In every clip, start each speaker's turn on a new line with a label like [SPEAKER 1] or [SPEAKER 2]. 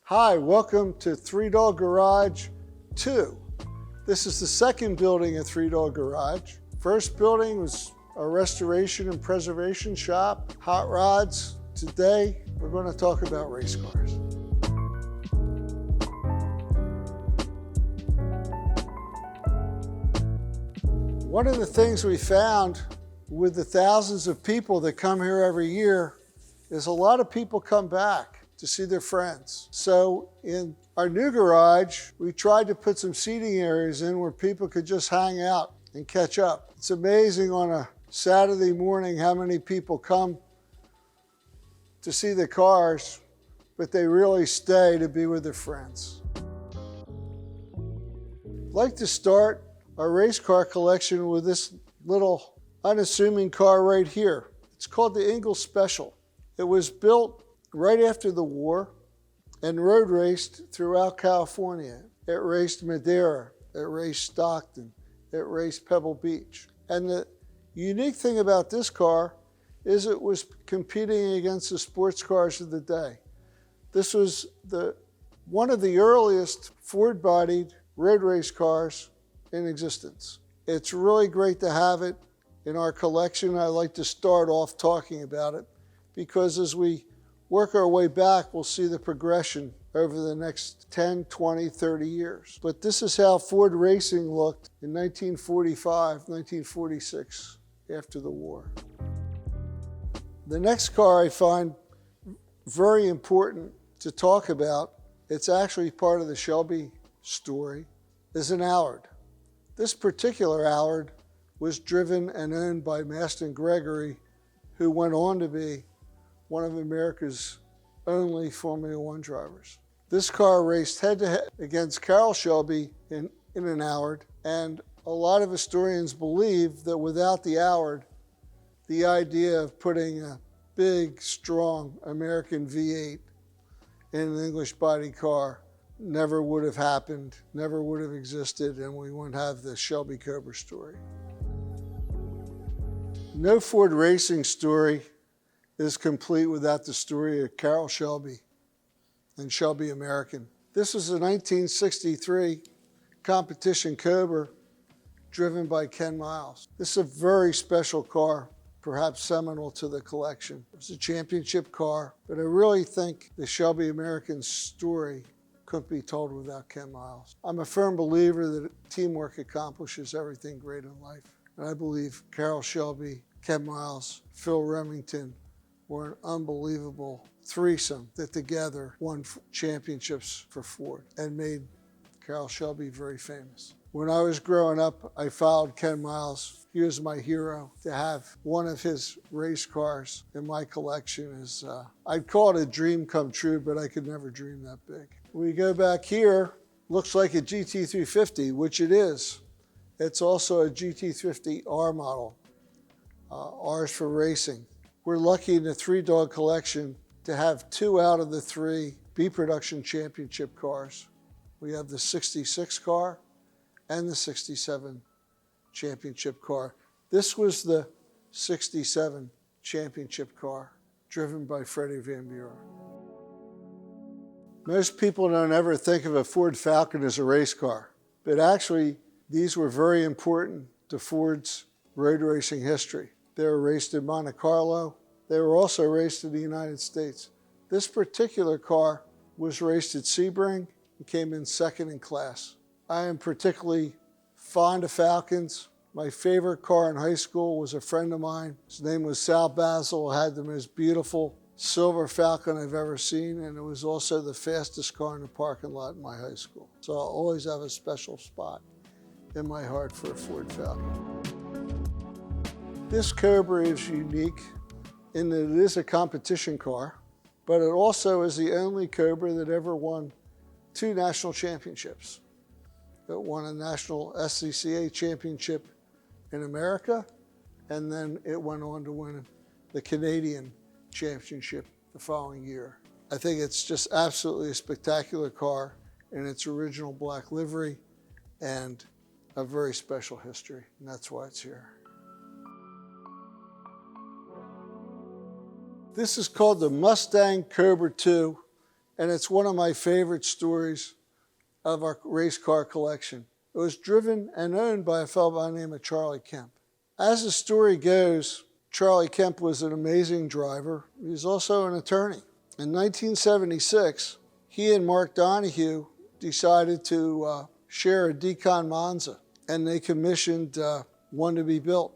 [SPEAKER 1] Hi, welcome to Three Dog Garage 2. This is the second building at Three Dog Garage. First building was a restoration and preservation shop, hot rods. Today, we're going to talk about race cars. One of the things we found with the thousands of people that come here every year is a lot of people come back to see their friends. So in our new garage, we tried to put some seating areas in where people could just hang out and catch up. It's amazing on a Saturday morning how many people come to see the cars, but they really stay to be with their friends. I'd like to start our race car collection with this little unassuming car right here. It's called the Engle Special. It was built right after the war and road raced throughout California. It raced Madera, it raced Stockton, it raced Pebble Beach. And the unique thing about this car is it was competing against the sports cars of the day. This was one of the earliest Ford-bodied road race cars in existence. It's really great to have it in our collection. I'd like to start off talking about it because as we work our way back, we'll see the progression over the next 10, 20, 30 years. But this is how Ford racing looked in 1945, 1946, after the war. The next car I find very important to talk about, it's actually part of the Shelby story, is an Allard. This particular Allard was driven and owned by Maston Gregory, who went on to be one of America's only Formula One drivers. This car raced head-to-head against Carroll Shelby in an Allard, and a lot of historians believe that without the Allard, the idea of putting a big, strong American V8 in an English body car never would have happened, never would have existed, and we wouldn't have the Shelby Cobra story. No Ford racing story is complete without the story of Carroll Shelby and Shelby American. This was a 1963 competition Cobra driven by Ken Miles. This is a very special car, perhaps seminal to the collection. It's a championship car, but I really think the Shelby American story couldn't be told without Ken Miles. I'm a firm believer that teamwork accomplishes everything great in life. And I believe Carroll Shelby, Ken Miles, Phil Remington were an unbelievable threesome that together won championships for Ford and made Carroll Shelby very famous. When I was growing up, I followed Ken Miles. He was my hero. To have one of his race cars in my collection is, I'd call it a dream come true, but I could never dream that big. We go back here, looks like a GT350, which it is. It's also a GT350R model. R's for racing. We're lucky in the Three Dog collection to have 2 out of the 3 B production championship cars. We have the 66 car and the 67 championship car. This was the 67 championship car driven by Freddie Van Buren. Most people don't ever think of a Ford Falcon as a race car, but actually these were very important to Ford's road racing history. They were raced in Monte Carlo. They were also raced in the United States. This particular car was raced at Sebring and came in second in class. I am particularly fond of Falcons. My favorite car in high school was a friend of mine. His name was Sal Basil. Had the most beautiful silver Falcon I've ever seen, and it was also the fastest car in the parking lot in my high school. So I'll always have a special spot in my heart for a Ford Falcon. This Cobra is unique in that it is a competition car, but it also is the only Cobra that ever won 2 national championships. It won a national SCCA championship in America, and then it went on to win the Canadian championship the following year. I think it's just absolutely a spectacular car in its original black livery and a very special history, and that's why it's here. This is called the Mustang Cobra II. and it's one of my favorite stories of our race car collection. It was driven and owned by a fellow by the name of Charlie Kemp. As the story goes, Charlie Kemp was an amazing driver. He was also an attorney. In 1976, he and Mark Donahue decided to share a Decon Monza, and they commissioned one to be built.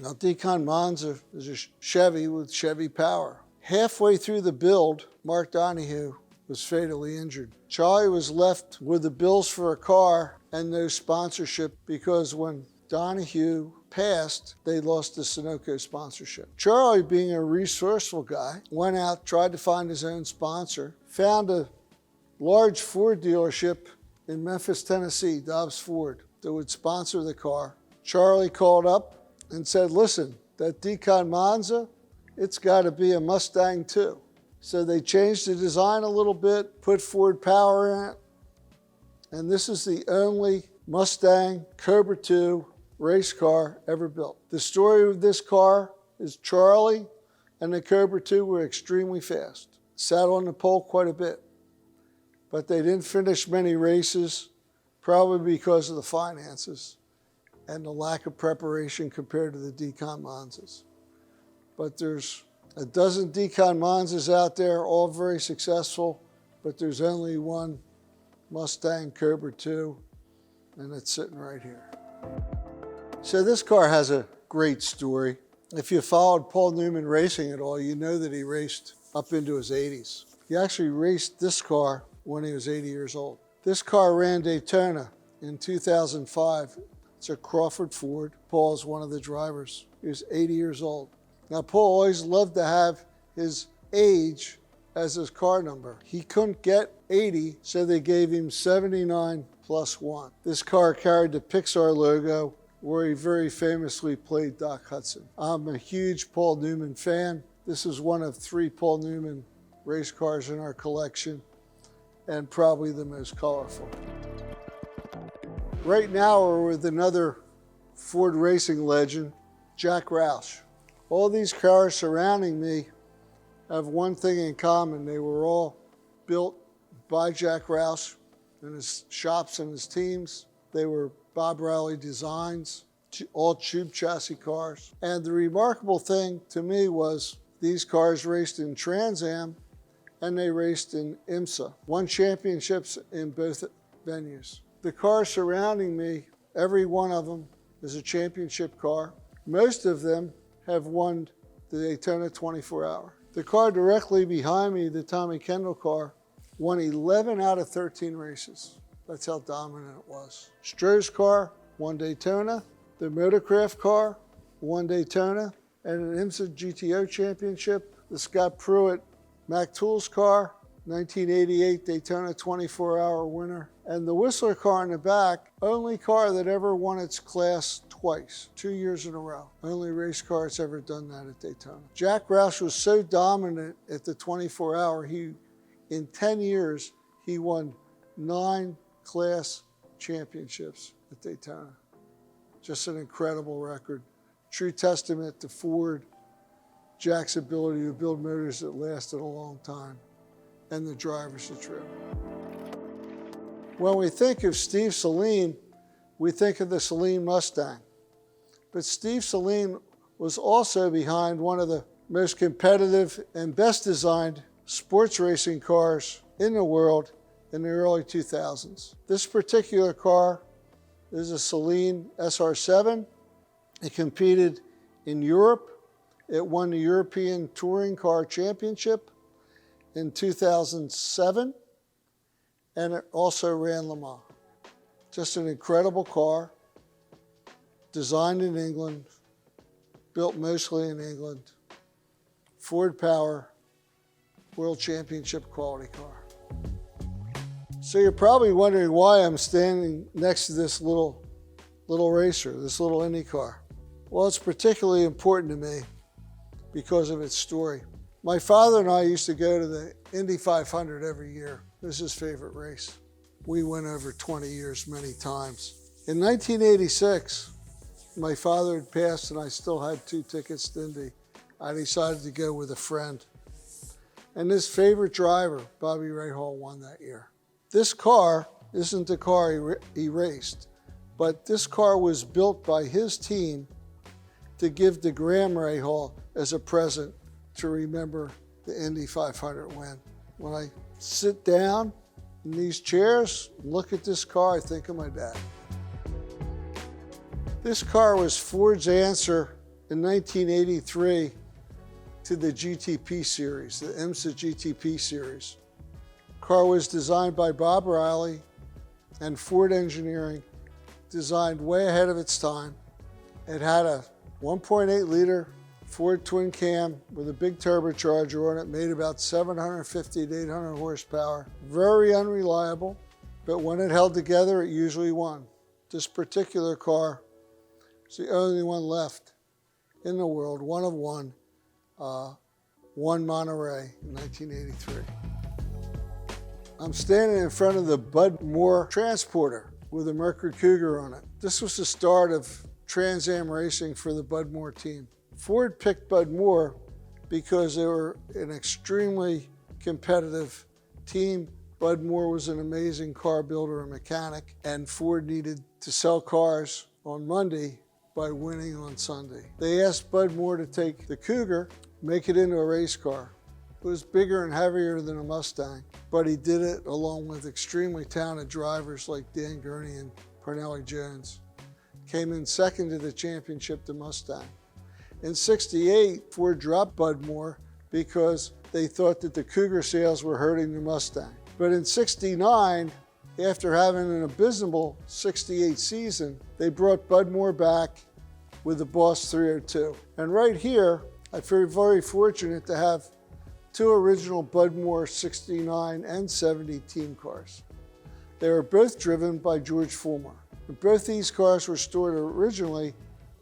[SPEAKER 1] Now, Decon Monza is a Chevy with Chevy power. Halfway through the build, Mark Donahue was fatally injured. Charlie was left with the bills for a car and no sponsorship because when Donahue passed, they lost the Sunoco sponsorship. Charlie, being a resourceful guy, went out, tried to find his own sponsor, found a large Ford dealership in Memphis, Tennessee, Dobbs Ford, that would sponsor the car. Charlie called up and said, listen, that Decon Monza, it's got to be a Mustang too. So they changed the design a little bit, put Ford power in it, and this is the only Mustang Cobra II race car ever built. The story of this car is Charlie and the Cobra II were extremely fast. Sat on the pole quite a bit, but they didn't finish many races, probably because of the finances and the lack of preparation compared to the Decon Monzas. But there's a dozen Decon Monzas out there, all very successful, but there's only one Mustang Cobra II, and it's sitting right here. So this car has a great story. If you followed Paul Newman racing at all, you know that he raced up into his 80s. He actually raced this car when he was 80 years old. This car ran Daytona in 2005. It's a Crawford Ford. Paul is one of the drivers. He was 80 years old. Now, Paul always loved to have his age as his car number. He couldn't get 80, so they gave him 79 plus 1. This car carried the Pixar logo, where he very famously played Doc Hudson. I'm a huge Paul Newman fan. This is one of 3 Paul Newman race cars in our collection, and probably the most colorful. Right now, we're with another Ford racing legend, Jack Roush. All these cars surrounding me have one thing in common. They were all built by Jack Roush in his shops and his teams. They were Bob Rowley designs, all tube chassis cars. And the remarkable thing to me was these cars raced in Trans Am and they raced in IMSA, won championships in both venues. The cars surrounding me, every one of them is a championship car. Most of them have won the Daytona 24-hour. The car directly behind me, the Tommy Kendall car, won 11 out of 13 races. That's how dominant it was. Stroh's car won Daytona. The Motorcraft car won Daytona and an IMSA GTO championship. The Scott Pruitt Mac Tools car, 1988 Daytona 24-hour winner. And the Whistler car in the back, only car that ever won its class twice, 2 years in a row. Only race car that's ever done that at Daytona. Jack Roush was so dominant at the 24-hour, in 10 years, he won 9 class championships at Daytona. Just an incredible record. True testament to Ford, Jack's ability to build motors that lasted a long time, and the drivers that drove. When we think of Steve Saleen, we think of the Saleen Mustang. But Steve Saleen was also behind one of the most competitive and best designed sports racing cars in the world in the early 2000s. This particular car is a Saleen SR7. It competed in Europe. It won the European Touring Car Championship in 2007, and it also ran Le Mans. Just an incredible car, designed in England, built mostly in England, Ford power, World Championship quality car. So you're probably wondering why I'm standing next to this little racer, this little Indy car. Well, it's particularly important to me because of its story. My father and I used to go to the Indy 500 every year. It was his favorite race. We went over 20 years many times. In 1986, my father had passed and I still had 2 tickets to Indy. I decided to go with a friend. and his favorite driver, Bobby Rahal, won that year. This car isn't the car he raced, but this car was built by his team to give to Graham Rahal as a present to remember the Indy 500 win. When I sit down in these chairs, look at this car, I think of my dad. This car was Ford's answer in 1983 to the GTP series, the IMSA GTP series. The car was designed by Bob Riley and Ford Engineering, designed way ahead of its time. It had a 1.8 liter Ford twin cam with a big turbocharger on it, made about 750 to 800 horsepower. Very unreliable, but when it held together, it usually won. This particular car is the only one left in the world, one of one, won Monterey in 1983. I'm standing in front of the Bud Moore Transporter with a Mercury Cougar on it. This was the start of Trans Am racing for the Bud Moore team. Ford picked Bud Moore because they were an extremely competitive team. Bud Moore was an amazing car builder and mechanic, and Ford needed to sell cars on Monday by winning on Sunday. They asked Bud Moore to take the Cougar, make it into a race car. It was bigger and heavier than a Mustang, but he did it along with extremely talented drivers like Dan Gurney and Parnelli Jones. Came in second to the championship to Mustang. In '68, Ford dropped Bud Moore because they thought that the Cougar sales were hurting the Mustang. But in '69, after having an abysmal '68 season, they brought Bud Moore back with the Boss 302. And right here, I feel very fortunate to have two original Bud Moore '69 and '70 team cars. They were both driven by George Fulmer. Both these cars were stored originally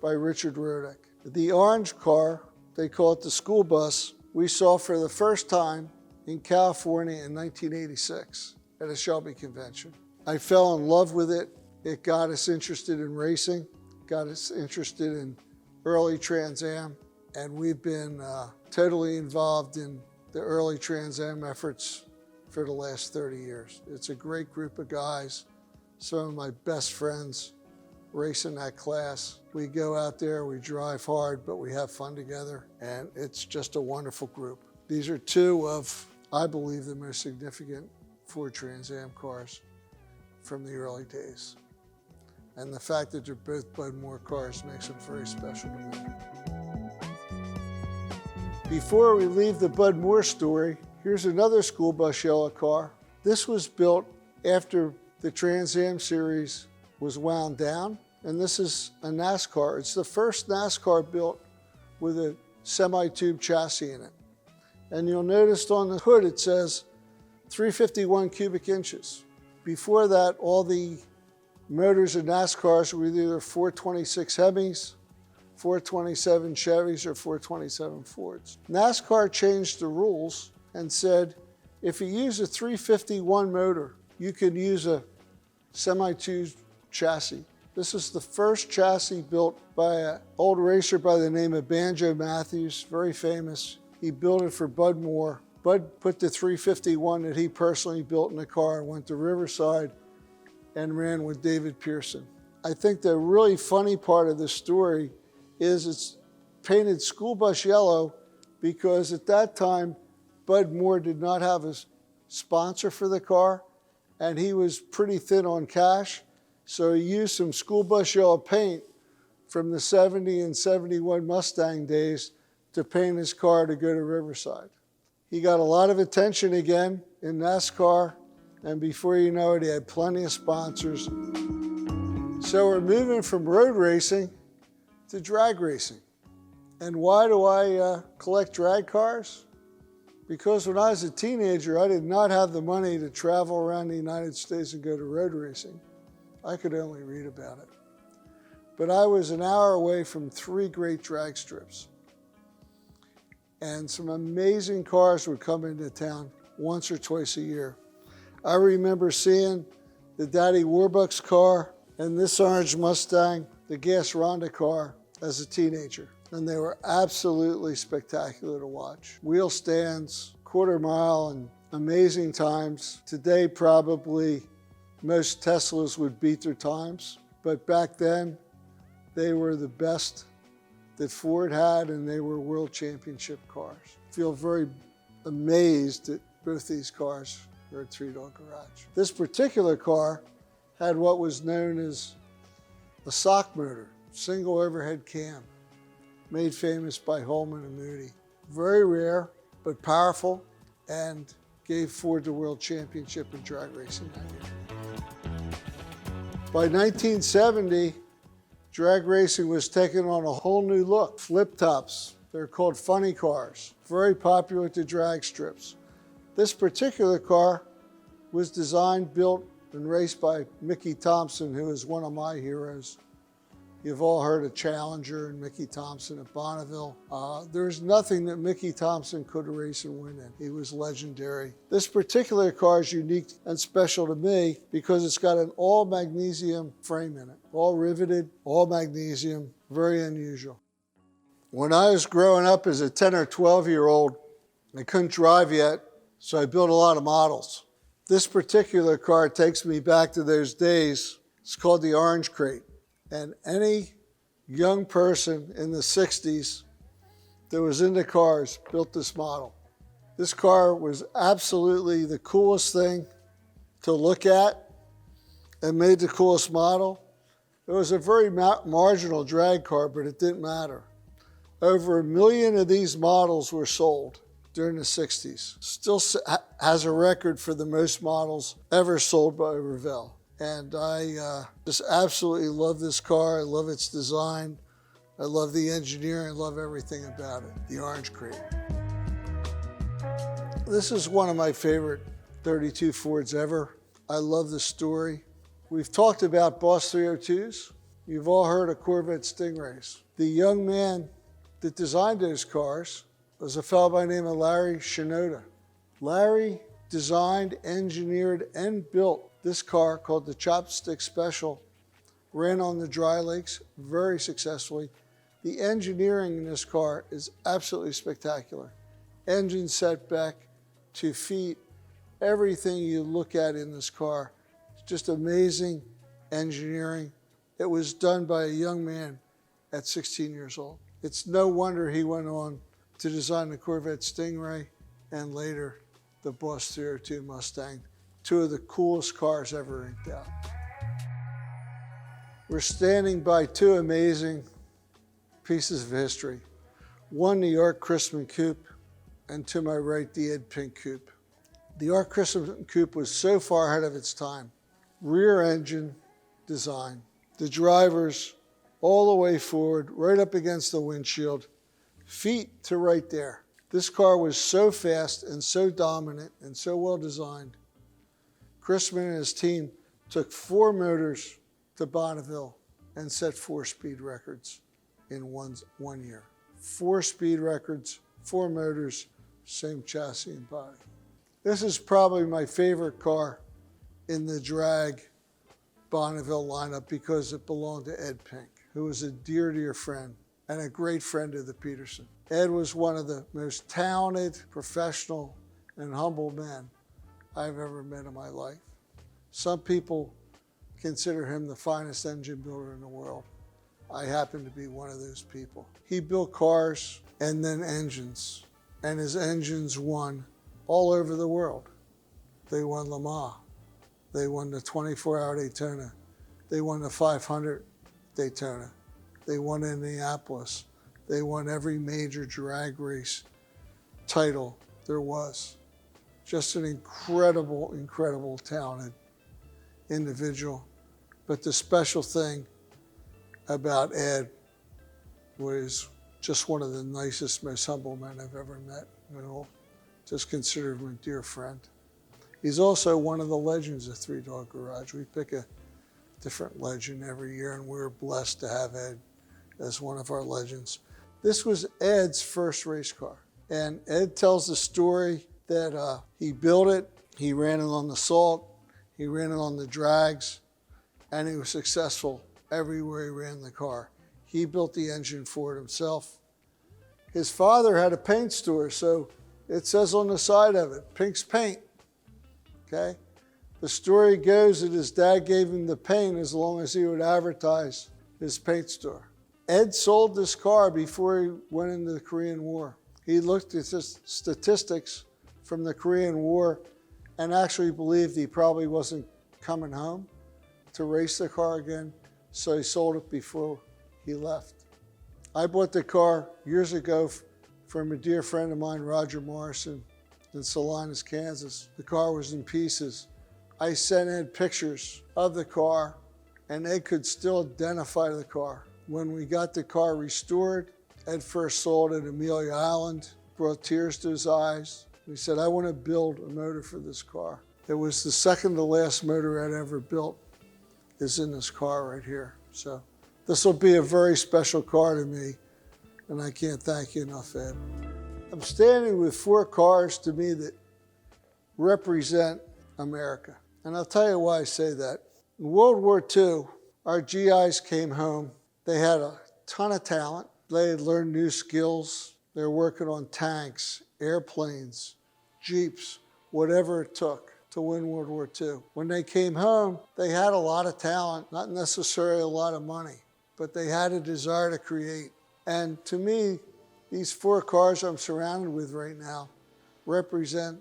[SPEAKER 1] by Richard Rodick. The orange car, they call it the school bus, we saw for the first time in California in 1986 at a Shelby convention. I fell in love with it. It got us interested in racing, got us interested in early Trans Am, and we've been totally involved in the early Trans Am efforts for the last 30 years. It's a great group of guys, some of my best friends race in that class. We go out there, we drive hard, but we have fun together, and it's just a wonderful group. These are two of, I believe, the most significant Ford Trans Am cars from the early days. And the fact that they're both Bud Moore cars makes them very special to me. Before we leave the Bud Moore story, here's another school bus yellow car. This was built after the Trans Am series was wound down, and this is a NASCAR. It's the first NASCAR built with a semi-tube chassis in it. And you'll notice on the hood it says 351 cubic inches. Before that, all the motors in NASCARs were either 426 Hemis, 427 Chevys, or 427 Fords. NASCAR changed the rules and said, if you use a 351 motor, you can use a semi-tube chassis. This is the first chassis built by an old racer by the name of Banjo Matthews, very famous. He built it for Bud Moore. Bud put the 351 that he personally built in the car and went to Riverside and ran with David Pearson. I think the really funny part of this story is it's painted school bus yellow because at that time, Bud Moore did not have a sponsor for the car, and he was pretty thin on cash. So he used some school bus yellow paint from the 70 and 71 Mustang days to paint his car to go to Riverside. He got a lot of attention again in NASCAR, and before you know it, he had plenty of sponsors. So we're moving from road racing to drag racing. And why do I collect drag cars? Because when I was a teenager, I did not have the money to travel around the United States and go to road racing. I could only read about it. But I was an hour away from 3 great drag strips. And some amazing cars would come into town once or twice a year. I remember seeing the Daddy Warbucks car and this orange Mustang, the Gas Ronda car, as a teenager. And they were absolutely spectacular to watch. Wheel stands, quarter mile and amazing times. Today, probably most Teslas would beat their times, but back then, they were the best that Ford had, and they were world championship cars. I feel very amazed that both these cars are at Three Dog Garage. This particular car had what was known as a sock motor, single overhead cam, made famous by Holman and Moody. Very rare, but powerful, and gave Ford the world championship in drag racing that year. By 1970, drag racing was taking on a whole new look. Flip tops, they're called funny cars, very popular at the drag strips. This particular car was designed, built, and raced by Mickey Thompson, who is one of my heroes. You've all heard of Challenger and Mickey Thompson at Bonneville. There's nothing that Mickey Thompson could race and win in. He was legendary. This particular car is unique and special to me because it's got an all magnesium frame in it. All riveted, all magnesium, very unusual. When I was growing up as a 10 or 12-year-old, I couldn't drive yet, so I built a lot of models. This particular car takes me back to those days. It's called the Orange Crate. And any young person in the 60s that was into cars built this model. This car was absolutely the coolest thing to look at and made the coolest model. It was a very marginal drag car, but it didn't matter. Over 1 million of these models were sold during the 60s. Still has a record for the most models ever sold by Revell. And I just absolutely love this car. I love its design. I love the engineering. I love everything about it. The Orange Crate. This is one of my favorite 32 Fords ever. I love the story. We've talked about Boss 302s. You've all heard of Corvette Stingrays. The young man that designed those cars was a fellow by the name of Larry Shinoda. Larry designed, engineered, and built this car called the Chopstick Special. Ran on the dry lakes very successfully. The engineering in this car is absolutely spectacular. Engine setback to feet, everything you look at in this car. It's just amazing engineering. It was done by a young man at 16 years old. It's no wonder he went on to design the Corvette Stingray and later the Boss 302 Mustang. Two of the coolest cars ever inked out. We're standing by two amazing pieces of history. One, the Art Christmas Coupe, and to my right, the Ed Pink Coupe. The Art Christmas Coupe was so far ahead of its time. Rear engine design. The drivers all the way forward, right up against the windshield, feet to right there. This car was so fast and so dominant and so well designed. Christman and his team took 4 motors to Bonneville and set 4 speed records in one year. 4 speed records, 4 motors, same chassis and body. This is probably my favorite car in the drag Bonneville lineup because it belonged to Ed Pink, who was a dear, dear friend and a great friend of the Peterson. Ed was one of the most talented, professional, and humble men I've ever met in my life. Some people consider him the finest engine builder in the world. I happen to be one of those people. He built cars and then engines, and his engines won all over the world. They won Le Mans. They won the 24-hour Daytona. They won the 500 Daytona. They won Indianapolis. They won every major drag race title there was. Just an incredible, incredible talented individual. But the special thing about Ed was just one of the nicest, most humble men I've ever met. Just consider him a dear friend. He's also one of the legends of Three Dog Garage. We pick a different legend every year, and we're blessed to have Ed as one of our legends. This was Ed's first race car. And Ed tells the story that he built it, he ran it on the salt, he ran it on the drags, and he was successful everywhere he ran the car. He built the engine for it himself. His father had a paint store, so it says on the side of it, Pink's paint, okay? The story goes that his dad gave him the paint as long as he would advertise his paint store. Ed sold this car before he went into the Korean War. He looked at the statistics from the Korean War and actually believed he probably wasn't coming home to race the car again, so he sold it before he left. I bought the car years ago from a dear friend of mine, Roger Morrison, in Saleen, Kansas. The car was in pieces. I sent Ed pictures of the car, and Ed could still identify the car. When we got the car restored, Ed first saw it at Amelia Island, brought tears to his eyes. He said, I want to build a motor for this car. It was the second to last motor I'd ever built is in this car right here. So this will be a very special car to me, and I can't thank you enough, Ed. I'm standing with 4 cars to me that represent America. And I'll tell you why I say that. In World War II, our GIs came home. They had a ton of talent. They had learned new skills. They were working on tanks, airplanes, Jeeps, whatever it took to win World War II. When they came home, they had a lot of talent, not necessarily a lot of money, but they had a desire to create. And to me, these 4 cars I'm surrounded with right now represent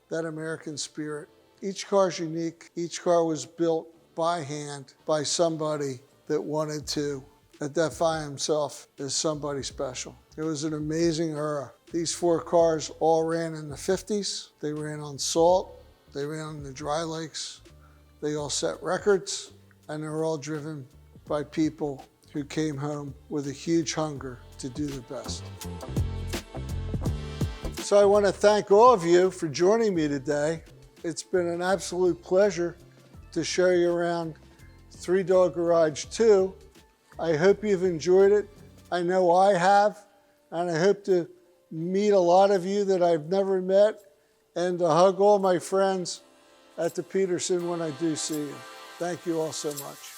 [SPEAKER 1] that American spirit. Each car is unique. Each car was built by hand by somebody that wanted to identify himself as somebody special. It was an amazing era. These 4 cars all ran in the 50s. They ran on salt. They ran on the dry lakes. They all set records, and they were all driven by people who came home with a huge hunger to do the best. So I want to thank all of you for joining me today. It's been an absolute pleasure to show you around Three Dog Garage 2. I hope you've enjoyed it. I know I have, and I hope to meet a lot of you that I've never met and to hug all my friends at the Peterson when I do see you. Thank you all so much.